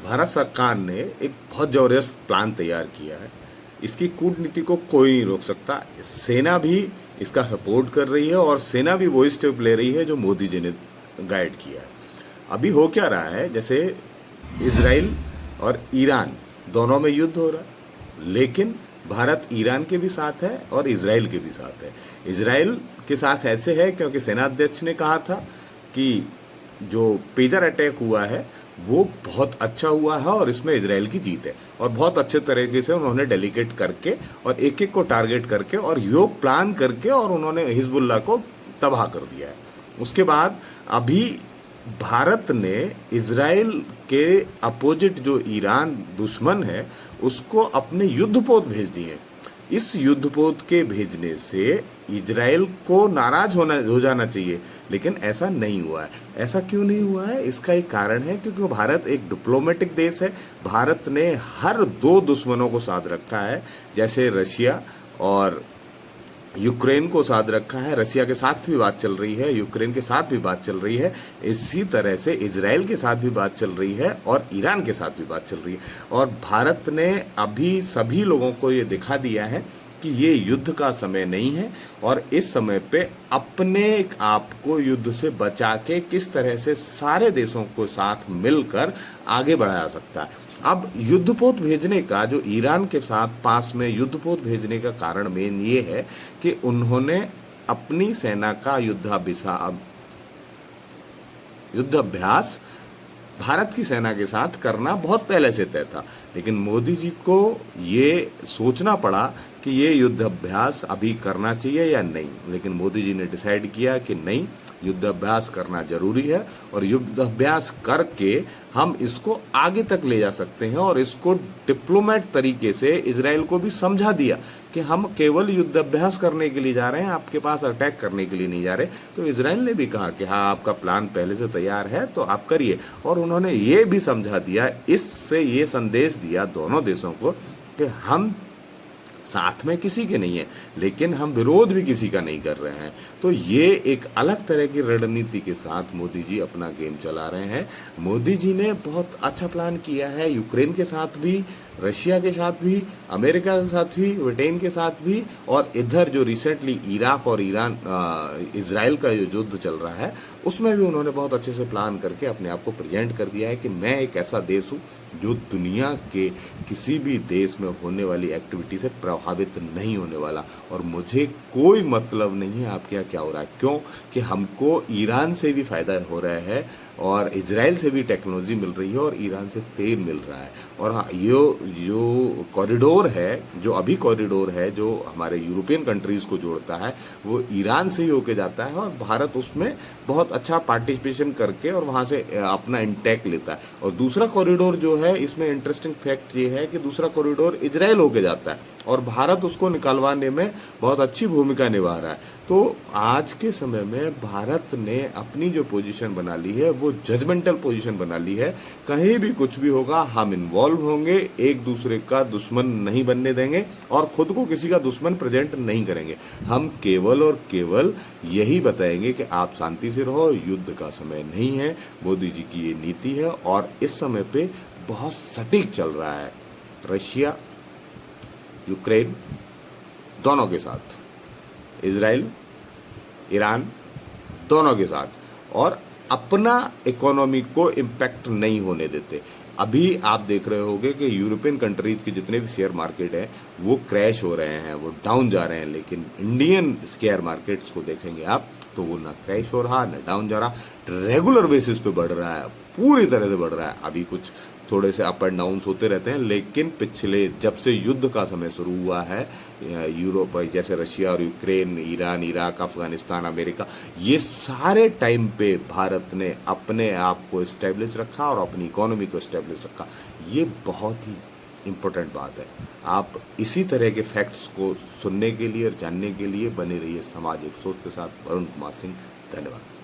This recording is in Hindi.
भारत सरकार ने एक बहुत जबरदस्त प्लान तैयार किया है। इसकी कूटनीति को कोई नहीं रोक सकता। सेना भी इसका सपोर्ट कर रही है और सेना भी वही स्टेप ले रही है जो मोदी जी ने गाइड किया है। अभी हो क्या रहा है, जैसे इजराइल और ईरान दोनों में युद्ध हो रहा है, लेकिन भारत ईरान के भी साथ है और इजराइल के भी साथ है। इजराइल के साथ ऐसे है क्योंकि सेनाध्यक्ष ने कहा था कि जो पेजर अटैक हुआ है वो बहुत अच्छा हुआ है और इसमें इजराइल की जीत है, और बहुत अच्छे तरीके से उन्होंने डेलीगेट करके और एक एक को टारगेट करके और यो प्लान करके और उन्होंने हिजबुल्ला को तबाह कर दिया है। उसके बाद अभी भारत ने इजराइल के अपोजिट जो ईरान दुश्मन है उसको अपने युद्धपोत भेज दिए। इस युद्धपोत के भेजने से इजराइल को नाराज हो जाना चाहिए, लेकिन ऐसा नहीं हुआ है। ऐसा क्यों नहीं हुआ है? इसका एक कारण है क्योंकि भारत एक डिप्लोमेटिक देश है। भारत ने हर दो दुश्मनों को साथ रखा है, जैसे रशिया और यूक्रेन को साथ रखा है। रशिया के साथ भी बात चल रही है, यूक्रेन के साथ भी बात चल रही है, इसी तरह से इजराइल के साथ भी बात चल रही है और ईरान के साथ भी बात चल रही है। और भारत ने अभी सभी लोगों को ये दिखा दिया है कि ये युद्ध का समय नहीं है और इस समय पे अपने आप को युद्ध से बचा के किस तरह से सारे देशों को साथ मिलकर आगे बढ़ाया सकता है। अब युद्धपोत भेजने का, जो ईरान के साथ पास में युद्धपोत भेजने का कारण मेन ये है कि उन्होंने अपनी सेना का युद्धाभ्यास भारत की सेना के साथ करना बहुत पहले से तय था, लेकिन मोदी जी को ये सोचना पड़ा कि ये युद्धाभ्यास अभी करना चाहिए या नहीं। लेकिन मोदी जी ने डिसाइड किया कि नहीं, युद्धाभ्यास करना जरूरी है और युद्धाभ्यास करके हम इसको आगे तक ले जा सकते हैं। और इसको डिप्लोमेट तरीके से इजराइल को भी समझा दिया कि हम केवल युद्धाभ्यास करने के लिए जा रहे हैं, आपके पास अटैक करने के लिए नहीं जा रहे। तो इजराइल ने भी कहा कि हाँ, आपका प्लान पहले से तैयार है तो आप करिए। और उन्होंने ये भी समझा दिया, इससे ये संदेश दिया दोनों देशों को कि हम साथ में किसी के नहीं है, लेकिन हम विरोध भी किसी का नहीं कर रहे हैं। तो ये एक अलग तरह की रणनीति के साथ मोदी जी अपना गेम चला रहे हैं। मोदी जी ने बहुत अच्छा प्लान किया है, यूक्रेन के साथ भी, रशिया के साथ भी, अमेरिका के साथ भी, ब्रिटेन के साथ भी, और इधर जो रिसेंटली इराक और ईरान इजराइल का जो युद्ध चल रहा है उसमें भी उन्होंने बहुत अच्छे से प्लान करके अपने आप को प्रेजेंट कर दिया है कि मैं एक ऐसा देश हूँ जो दुनिया के किसी भी देश में होने वाली एक्टिविटी से प्रभावित नहीं होने वाला, और मुझे कोई मतलब नहीं है आपके यहाँ क्या हो रहा है। क्यों कि हमको ईरान से भी फायदा हो रहा है और इजराइल से भी टेक्नोलॉजी मिल रही है और ईरान से तेल मिल रहा है। और हाँ, ये जो कॉरिडोर है, जो अभी कॉरिडोर है जो हमारे यूरोपियन कंट्रीज़ को जोड़ता है, वो ईरान से ही होके जाता है और भारत उसमें बहुत अच्छा पार्टिसिपेशन करके और वहाँ से अपना इंटेक लेता है। और दूसरा कॉरिडोर जो है, इसमें इंटरेस्टिंग फैक्ट ये है कि दूसरा कॉरिडोर इजराइल होके जाता है और भारत उसको निकालवाने में बहुत अच्छी भूमिका निभा रहा है। तो आज के समय में भारत ने अपनी जो पोजीशन बना ली है वो जजमेंटल पोजीशन बना ली है। कहीं भी कुछ भी होगा हम इन्वॉल्व होंगे, एक दूसरे का दुश्मन नहीं बनने देंगे और खुद को किसी का दुश्मन प्रेजेंट नहीं करेंगे। हम केवल और केवल यही बताएंगे कि आप शांति से रहो, युद्ध का समय नहीं है। मोदी जी की ये नीति है और इस समय पे बहुत सटीक चल रहा है। रशिया, यूक्रेन दोनों के साथ, इजराइल, ईरान दोनों के साथ, और अपना इकोनॉमी को इम्पैक्ट नहीं होने देते। अभी आप देख रहे होंगे कि यूरोपियन कंट्रीज के जितने भी शेयर मार्केट हैं वो क्रैश हो रहे हैं, वो डाउन जा रहे हैं, लेकिन इंडियन शेयर मार्केट्स को देखेंगे आप तो वो ना क्रैश हो रहा ना डाउन जा रहा, रेगुलर बेसिस पे बढ़ रहा है, पूरी तरह से बढ़ रहा है। अभी कुछ थोड़े से अप एंड डाउन्स होते रहते हैं, लेकिन पिछले जब से युद्ध का समय शुरू हुआ है, यूरोप जैसे रशिया और Ukraine, Iran, Iraq, Afghanistan, America, ये सारे टाइम पे भारत ने अपने आप को इस्टेब्लिश रखा और अपनी इकोनॉमी को इस्टेब्लिश रखा। ये बहुत ही इम्पोर्टेंट बात है। आप इसी तरह के फैक्ट्स को सुनने के लिए और जानने के लिए बने रहिए सामाजिक सोच के साथ। वरुण कुमार सिंह, धन्यवाद।